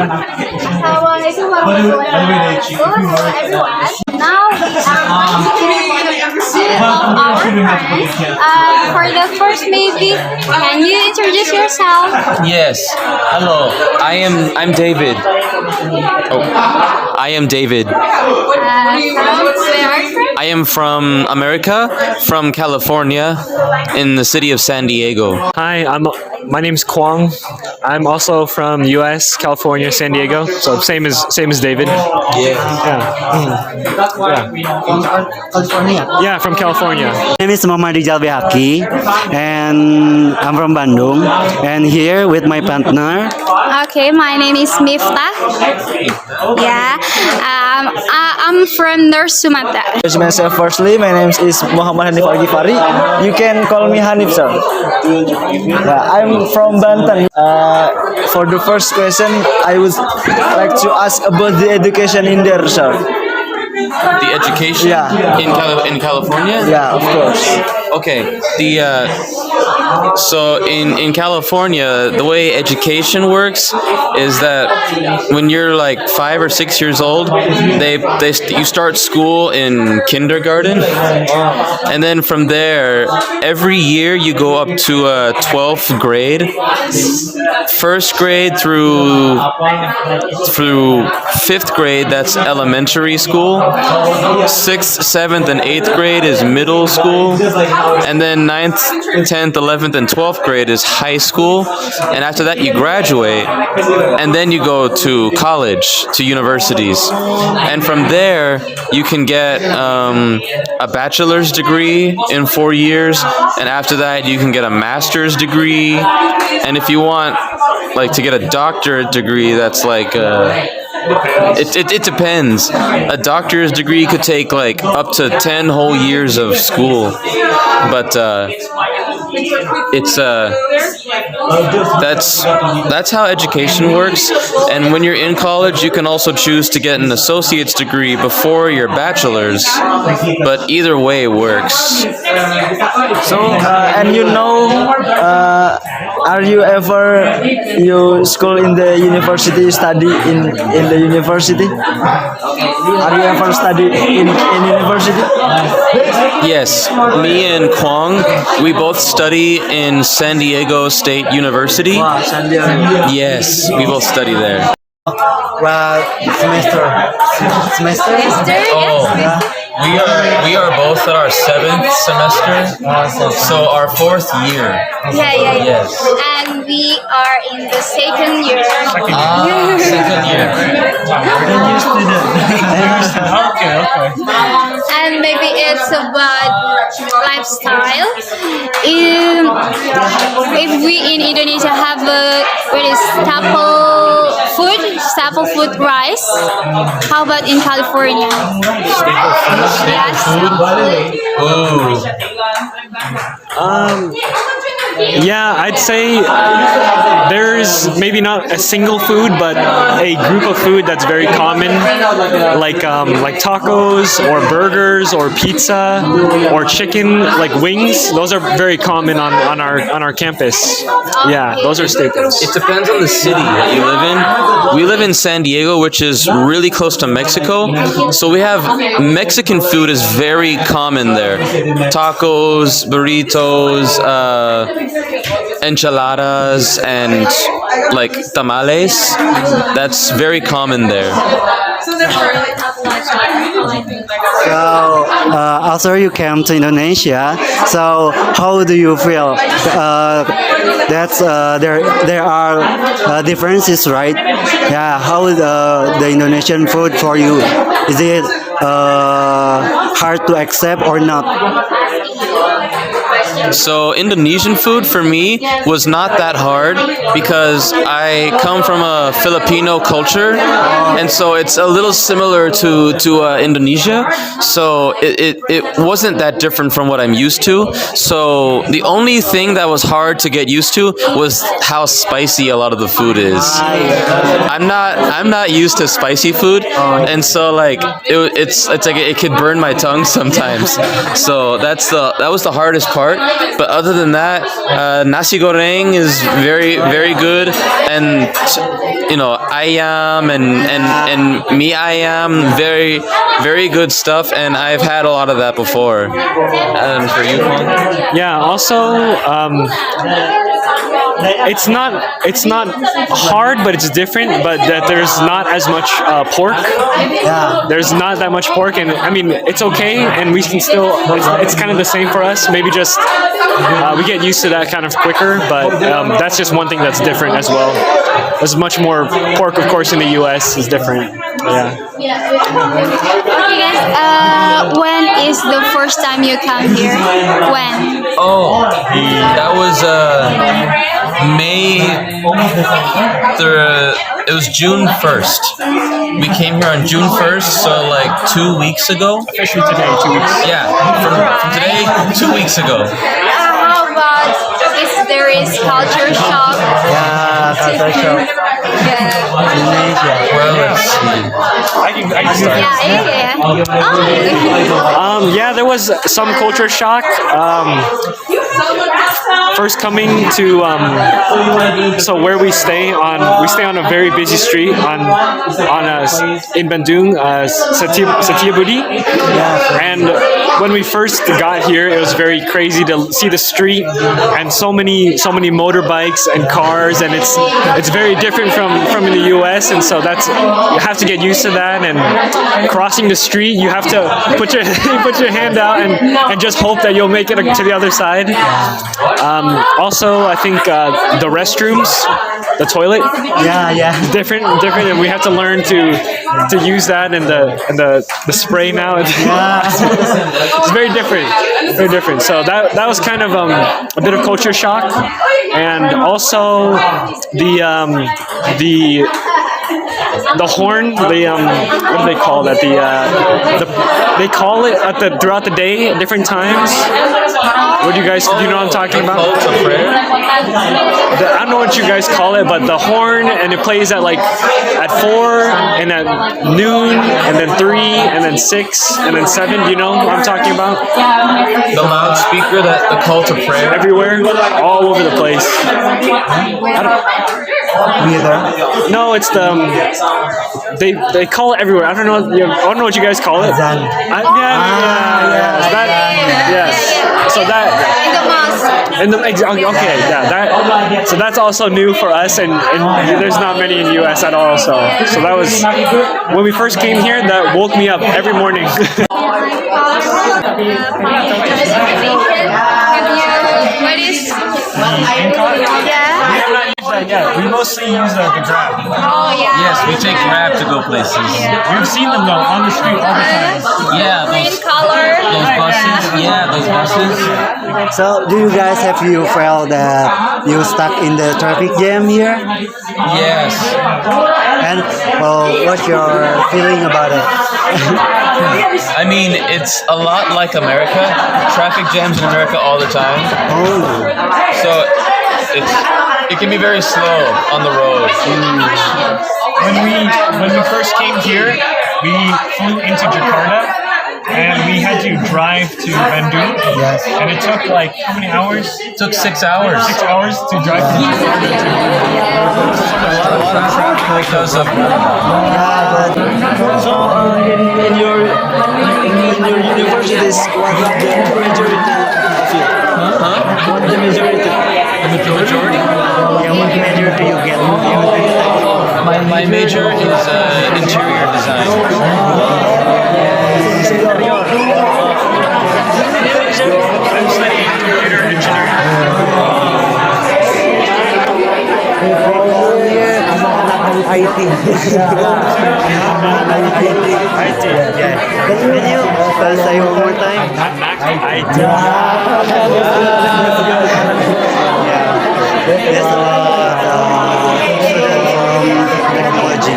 Assalamualaikum warahmatullahi wabarakatuh. Hello everyone. Now we are going to see our friends. For the first, maybe can you introduce yourself? Yes. Hello. I'm David. Oh, I am David. From where are you from? I am from America, from California, in the city of San Diego. Hi, my name's Kwong. I'm also from U.S., California, San Diego. So same as David. Yeah, from California. My name is Muhamad Rizal Baehaqi, and I'm from Bandung. And here with my partner. Okay, my name is Miftah. Yeah, I'm from North Sumatra. Introduce myself firstly. My name is Muhamad HANIF AL-GHIFARI. You can call me Hanif, sir. Yeah, I'm from Banten. For the first question, I would like to ask about the education in there, sir. The education in California? Yeah, of course. Okay. So in California, the way education works is that when you're like 5 or 6 years old, you start school in kindergarten, and then from there, every year you go up to 12th grade. First grade through 5th grade, that's elementary school. 6th, 7th, and 8th grade is middle school, and then 9th, 10th, 11th, and 12th grade is high school, and after that you graduate, and then you go to college, to universities, and from there you can get a bachelor's degree in 4 years, and after that you can get a master's degree, and if you want like to get a doctorate degree, that's like it depends. A doctor's degree could take like up to 10 whole years of school, but that's how education works. And when you're in college, you can also choose to get an associate's degree before your bachelor's, but either way works. So, and are you ever school in the university, study in the university? Are you ever study in university? Yes, me and Kwong, we both study in San Diego State University. Wow, San Diego. Yes, we both study there. Well, semester. Oh, we are both at our 7th semester, so our 4th year. Yeah. Yes. And we are in the second year. Second year. Okay. And maybe it's about lifestyle. If we in Indonesia have a staple food rice, how about in California? Yes, Yeah, I'd say there's maybe not a single food, but a group of food that's very common, like tacos or burgers or pizza or chicken, like wings. Those are very common on our campus. Yeah, those are staples. It depends on the city that you live in. We live in San Diego, which is really close to Mexico, so we have Mexican food is very common there. Tacos, burritos, enchiladas, and like tamales. That's very common there. So, after you came to Indonesia, so how do you feel? There are differences, right? Yeah, how is the Indonesian food for you? Is it hard to accept or not? So Indonesian food for me was not that hard because I come from a Filipino culture, and so it's a little similar to Indonesia. So it wasn't that different from what I'm used to. So the only thing that was hard to get used to was how spicy a lot of the food is. I'm not used to spicy food, and so like it's like it could burn my tongue sometimes. So that was the hardest part. But other than that, nasi goreng is very good, and ayam and mi ayam, very good stuff, and I've had a lot of that before. And for you, Kwon? Yeah. Also, it's not hard, but it's different. But that there's not as much pork. Yeah. There's not that much pork, and I mean it's okay, and we can still. It's kind of the same for us. Maybe just we get used to that kind of quicker, but that's just one thing that's different as well. There's much more pork, of course, in the U.S. is different. Yeah. Okay, guys. When is the first time you come here? When? Oh, that was May. It was June 1st. We came here on June 1st, so like 2 weeks ago. Officially today, 2 weeks. Yeah, from today, 2 weeks ago. How about if there is culture shock? Yeah, culture shock. Yeah. Indonesia. Well, let's see. I can start. Yeah. Yeah, there was some culture shock. First coming to so where we stay on a very busy street in Bandung, Setiabudi, and when we first got here, it was very crazy to see the street and so many motorbikes and cars, and it's very different from in the U.S. and so you have to get used to that. And crossing the street, you have to put your hand out and just hope that you'll make it to the other side. Also, I think the restrooms, the toilet, different, and we have to learn to use that and the spray now. It's very different. So that was kind of a bit of culture shock, and also the horn, what do they call that? They call it throughout the day at different times. What do you know what I'm talking about? I don't know what you guys call it, but the horn, and it plays at 4 and at noon and then 3 and then 6 and then 7. Do you know what I'm talking about? The loudspeaker, the call to prayer. Everywhere, all over the place. No, it's they call it everywhere. I don't know what you guys call it. So that so that's also new for us, and there's not many in the U.S. at all. So that was when we first came here. That woke me up every morning. Yeah, we mostly use the Grab. Oh yeah. Yes, we take Grab to go places. We've seen them though on the street all the time. Yeah, Green color. those buses. Yeah, those buses. So, do you guys have you felt that you stuck in the traffic jam here? Yes. And what's your feeling about it? I mean, it's a lot like America. Traffic jams in America all the time. Oh. So it can be very slow on the road. When we first came here, we flew into Jakarta, and we had to drive to Bandung. Yes. And it took like how many hours? It took 6 hours. 6 hours to drive from Jakarta to. A lot of traffic because of. So in your universities, what is the majority of you? What is the majority? The majority? Yeah, what majority you get? My major is interior design. I'm studying computer engineering. IT. Can you say one more time? IT. There's a lot of students from technology.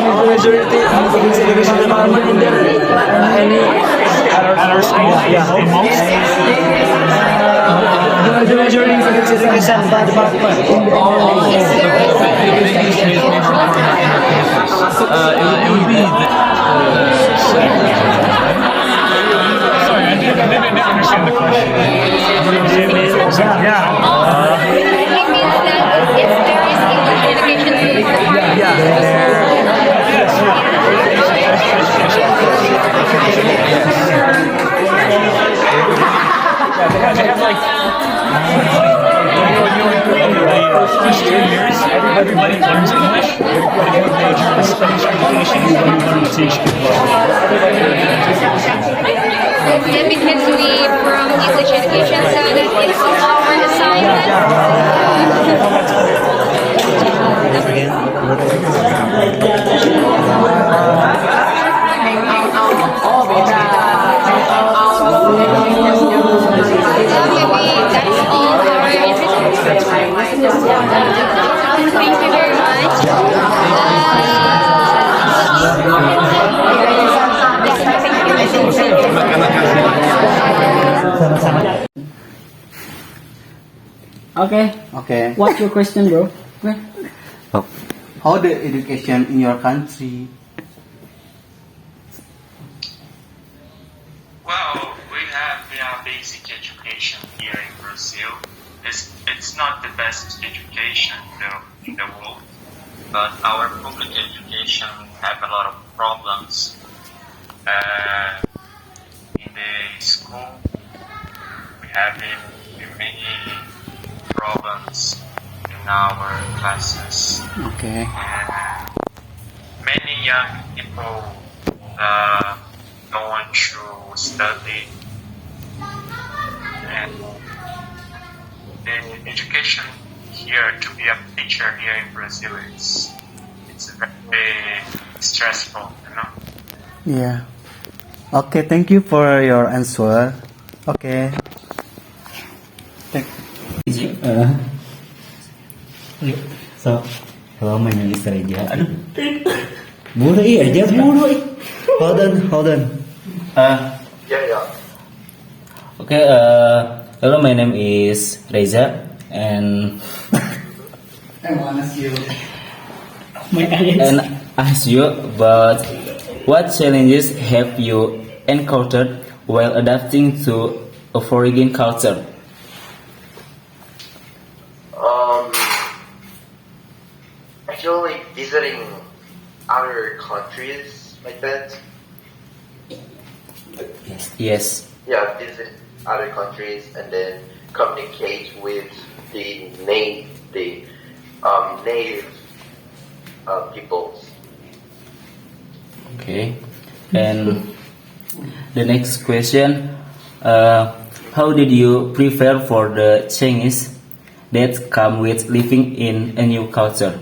Our majority of the education department in there. Any At our school, yeah, most. The majority of the education department. It would be Sorry, I didn't understand the question. Yeah. It means that if there is English education required. They have like the first 2 years, everybody learns English, but if you major in Spanish education, you learn to teach English. Yeah, because we from English education, so that it's our assignment. Thank you very much. Okay. What's your question, bro? How the education in your country? Well, we have basic education here in Brazil. It's not the best education in the world, but our public education have a lot of problems in the school. We have many problems in our classes. Okay. And many young people don't want to study, and the education here to be a teacher here in Brazil it's very stressful, you know. Yeah. Okay, thank you for your answer. Okay. So, hello, my name is Rizal. Aduh. Mulu aja mulu. Hold on. Okay, hello, my name is Reza, and ask you about what challenges have you encountered while adapting to a foreign culture? Actually, visiting other countries like that. Yes. Yeah, visit other countries and then communicate with the native peoples. Okay. And the next question, how did you prepare for the changes that come with living in a new culture?